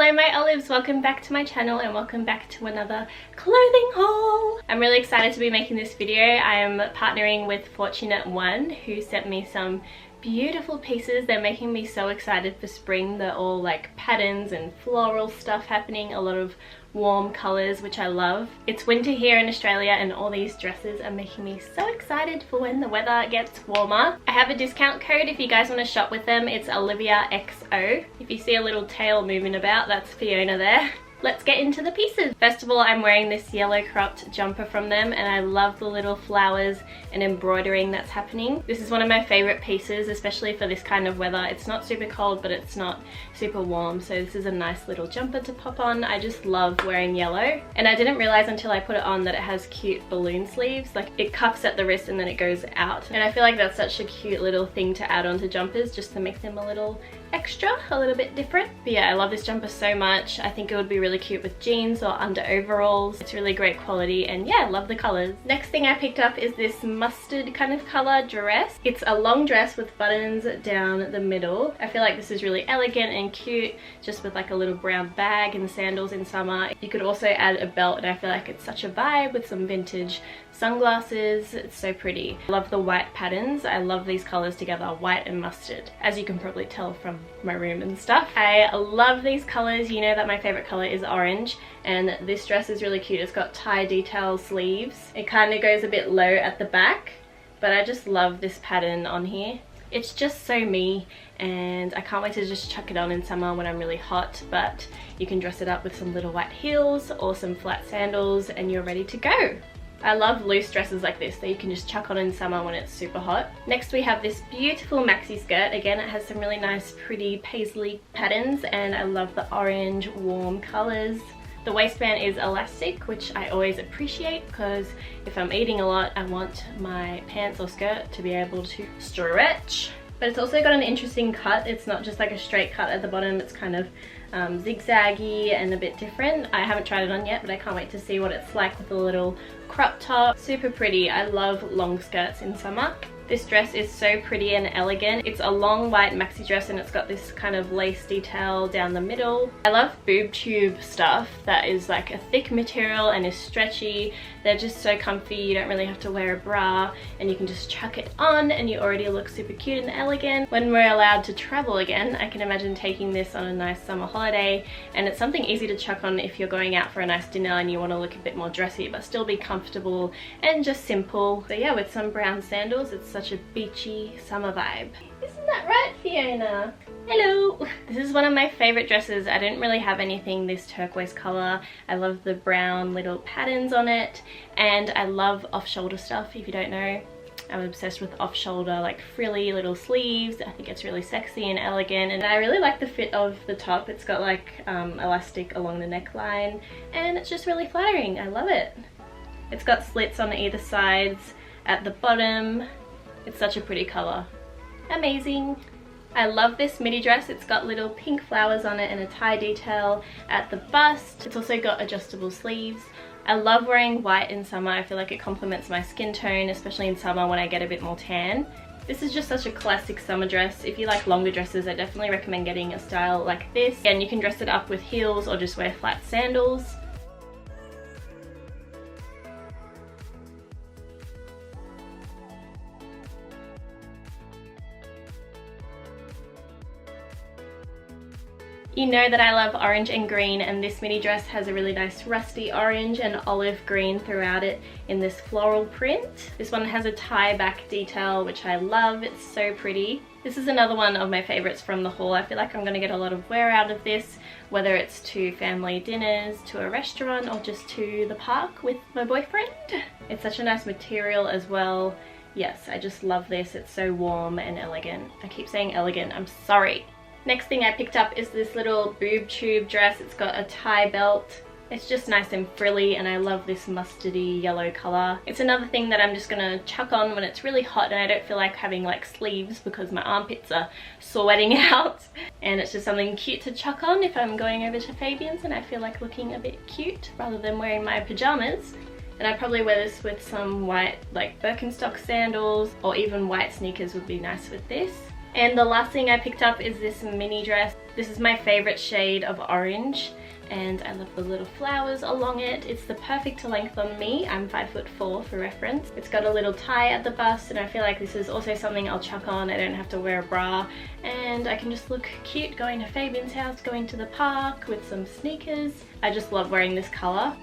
Hello my olives, welcome back to my channel and welcome back to another clothing haul. I'm really excited to be making this video. I am partnering with Fortunate One, who sent me some beautiful pieces. They're making me so excited for spring. They're all like patterns and floral stuff happening, a lot of warm colors, which I love. It's winter here in Australia and all these dresses are making me so excited for when the weather gets warmer. I have a discount code if you guys want to shop with them. It's Olivia XO. If you see a little tail moving about, that's Fiona there. Let's get into the pieces. First of all, I'm wearing this yellow cropped jumper from them and I love the little flowers and embroidering that's happening. This is one of my favorite pieces, especially for this kind of weather. It's not super cold, but it's not super warm, so this is a nice little jumper to pop on. I just love wearing yellow, and I didn't realize until I put it on that it has cute balloon sleeves. Like, it cuffs at the wrist and then it goes out, and I feel like that's such a cute little thing to add onto jumpers, just to make them a little extra, a little bit different. But yeah, I love this jumper so much. I think it would be really cute with jeans or under overalls. It's really great quality, and yeah, I love the colors. Next thing I picked up is this mustard kind of color dress. It's a long dress with buttons down the middle. I feel like this is really elegant and cute, just with like a little brown bag and sandals in summer. You could also add a belt, and I feel like it's such a vibe with some vintage sunglasses. It's so pretty. I love the white patterns. I love these colors together, white and mustard, as you can probably tell from my room and stuff. I love these colors. You know that my favorite color is orange, and this dress is really cute. It's got tie detail sleeves. It kind of goes a bit low at the back, but I just love this pattern on here. It's just so me, and I can't wait to just chuck it on in summer when I'm really hot. But you can dress it up with some little white heels or some flat sandals and you're ready to go. I love loose dresses like this that you can just chuck on in summer when it's super hot. Next we have this beautiful maxi skirt. Again, it has some really nice pretty paisley patterns, and I love the orange warm colors. The waistband is elastic, which I always appreciate, because if I'm eating a lot, I want my pants or skirt to be able to stretch. But it's also got an interesting cut. It's not just like a straight cut at the bottom. It's kind of zigzaggy and a bit different. I haven't tried it on yet, but I can't wait to see what it's like with a little crop top. Super pretty. I love long skirts in summer. This dress is so pretty and elegant. It's a long white maxi dress and it's got this kind of lace detail down the middle. I love boob tube stuff that is like a thick material and is stretchy. They're just so comfy. You don't really have to wear a bra, and you can just chuck it on and you already look super cute and elegant. When we're allowed to travel again, I can imagine taking this on a nice summer holiday, and it's something easy to chuck on if you're going out for a nice dinner and you want to look a bit more dressy but still be comfortable and just simple. But yeah, with some brown sandals, it's such a beachy summer vibe. Isn't that right, Fiona? Hello! This is one of my favorite dresses. I didn't really have anything this turquoise color. I love the brown little patterns on it, and I love off-shoulder stuff. If you don't know, I'm obsessed with off-shoulder, like frilly little sleeves. I think it's really sexy and elegant, and I really like the fit of the top. It's got like elastic along the neckline, and it's just really flattering. I love it. It's got slits on either sides at the bottom. It's such a pretty color. Amazing. I love this midi dress. It's got little pink flowers on it and a tie detail at the bust. It's also got adjustable sleeves. I love wearing white in summer. I feel like it complements my skin tone, especially in summer when I get a bit more tan. This is just such a classic summer dress. If you like longer dresses, I definitely recommend getting a style like this. And you can dress it up with heels or just wear flat sandals. You know that I love orange and green, and this mini dress has a really nice rusty orange and olive green throughout it in this floral print. This one has a tie back detail, which I love. It's so pretty. This is another one of my favorites from the haul. I feel like I'm going to get a lot of wear out of this, whether it's to family dinners, to a restaurant, or just to the park with my boyfriend. It's such a nice material as well. Yes, I just love this. It's so warm and elegant. I keep saying elegant, I'm sorry. Next thing I picked up is this little boob tube dress. It's got a tie belt. It's just nice and frilly, and I love this mustardy yellow color. It's another thing that I'm just gonna chuck on when it's really hot and I don't feel like having like sleeves because my armpits are sweating out. And it's just something cute to chuck on if I'm going over to Fabian's and I feel like looking a bit cute rather than wearing my pajamas. And I'd probably wear this with some white like Birkenstock sandals, or even white sneakers would be nice with this. And the last thing I picked up is this mini dress. This is my favorite shade of orange, and I love the little flowers along it. It's the perfect length on me. I'm 5'4" for reference. It's got a little tie at the bust, and I feel like this is also something I'll chuck on. I don't have to wear a bra, and I can just look cute going to Fabian's house, going to the park with some sneakers. I just love wearing this color.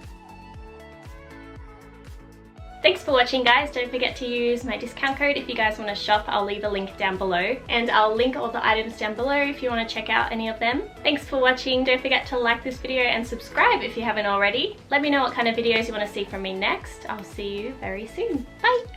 Thanks for watching, guys. Don't forget to use my discount code if you guys want to shop. I'll leave a link down below, and I'll link all the items down below if you want to check out any of them. Thanks for watching. Don't forget to like this video and subscribe if you haven't already. Let me know what kind of videos you want to see from me next. I'll see you very soon. Bye!